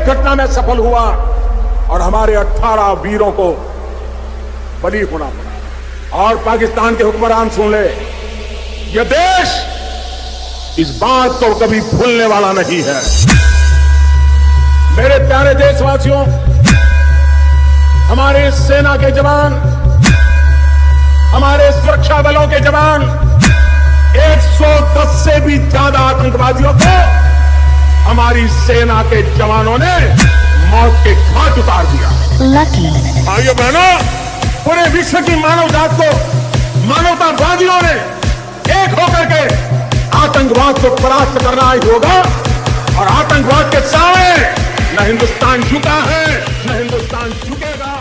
घटना में सफल हुआ और हमारे 18 वीरों को बलि होना पड़ा। और पाकिस्तान के हुक्मरान सुन ले, यह देश इस बात को कभी भूलने वाला नहीं है। मेरे प्यारे देशवासियों, हमारे सेना के जवान, हमारे सुरक्षा बलों के जवान 110 से भी ज्यादा आतंकवादियों को हमारी सेना के जवानों ने मौत के घाट उतार दिया। भाइयों बहनों, पूरे विश्व की मानव जात को, मानवतावादियों ने एक होकर के आतंकवाद को परास्त करना ही होगा। और आतंकवाद के सामने न हिंदुस्तान झुका है, न हिंदुस्तान झुकेगा।